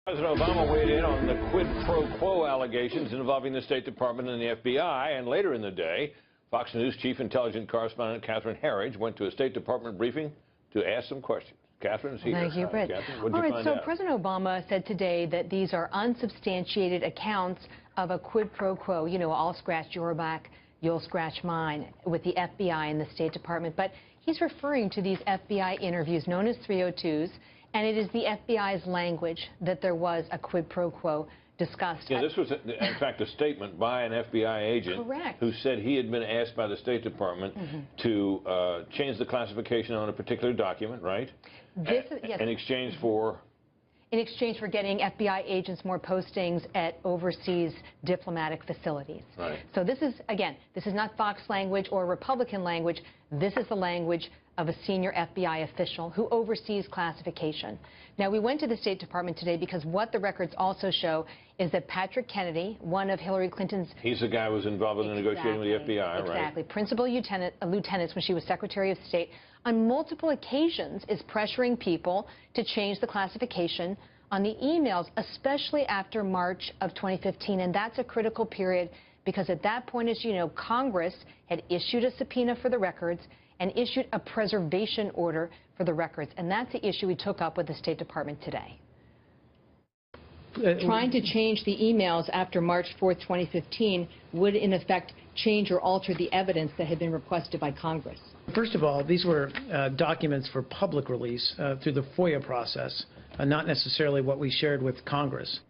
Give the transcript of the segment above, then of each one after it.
President Obama weighed in on the quid pro quo allegations involving the State Department and the FBI, and later in the day, Fox News chief intelligence correspondent Catherine Herridge went to a State Department briefing to ask some questions. Catherine is here. Thank you, Britt. All right, so President Obama said today that these are unsubstantiated accounts of a quid pro quo. You know, I'll scratch your back, you'll scratch mine, with the FBI and the State Department. But he's referring to these FBI interviews known as 302s, and it is the FBI's language that there was a quid pro quo discussed. Yeah, this was, in fact, a statement by an FBI agent. Correct. Who said he had been asked by the State Department to change the classification on a particular document, right? This is, yes. In exchange for? In exchange for getting FBI agents more postings at overseas diplomatic facilities. Right. So this is, again, this is not Fox language or Republican language. This is the language of a senior FBI official who oversees classification. Now, we went to the State Department today because what the records also show is that Patrick Kennedy, one of Hillary Clinton's... He's the guy who was involved in negotiating with the FBI, right? Exactly. Principal lieutenants when she was Secretary of State, on multiple occasions is pressuring people to change the classification on the emails, especially after March of 2015. And that's a critical period because at that point, as you know, Congress had issued a subpoena for the records and issued a preservation order for the records. And that's the issue we took up with the State Department today. Trying to change the emails after March 4th, 2015 would, in effect, change or alter the evidence that had been requested by Congress. First of all, these were documents for public release through the FOIA process, not necessarily what we shared with Congress.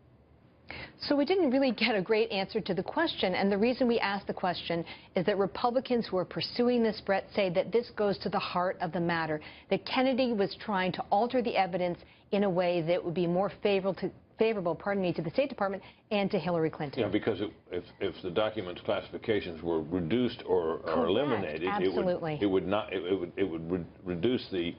So we didn't really get a great answer to the question, and the reason we asked the question is that Republicans who are pursuing this, Brett, say that this goes to the heart of the matter, that Kennedy was trying to alter the evidence in a way that would be more favorable, to the State Department and to Hillary Clinton. Yeah, because if the documents classifications were reduced or eliminated, absolutely, it would reduce the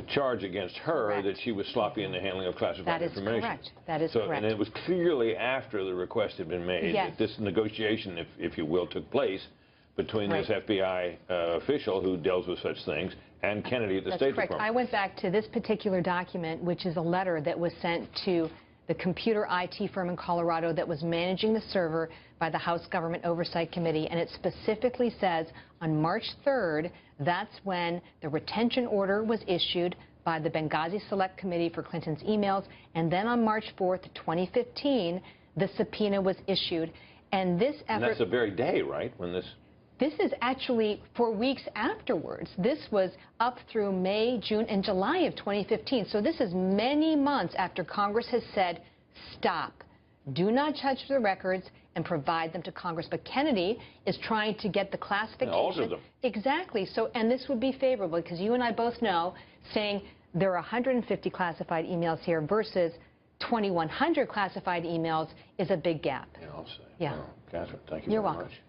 charge against her. Correct. That she was sloppy in the handling of classified information. Correct. That is so, correct. And it was clearly after the request had been made that this negotiation, if you will, took place between this FBI official who deals with such things and Kennedy at the State Department. I went back to this particular document, which is a letter that was sent to the computer IT firm in Colorado that was managing the server by the House Government Oversight Committee, and it specifically says on March 3rd, that's when the retention order was issued by the Benghazi Select Committee for Clinton's emails, and then on March 4th, 2015, the subpoena was issued. And this effort... And that's the very day, right, when this... This is actually for weeks afterwards. This was up through May, June, and July of 2015. So this is many months after Congress has said, stop, do not touch the records and provide them to Congress. But Kennedy is trying to get the classification. Alter them. Exactly. So, and this would be favorable because you and I both know, saying there are 150 classified emails here versus 2,100 classified emails is a big gap. Yeah, I'll say. Yeah. Well, Catherine, thank you You're very welcome. much.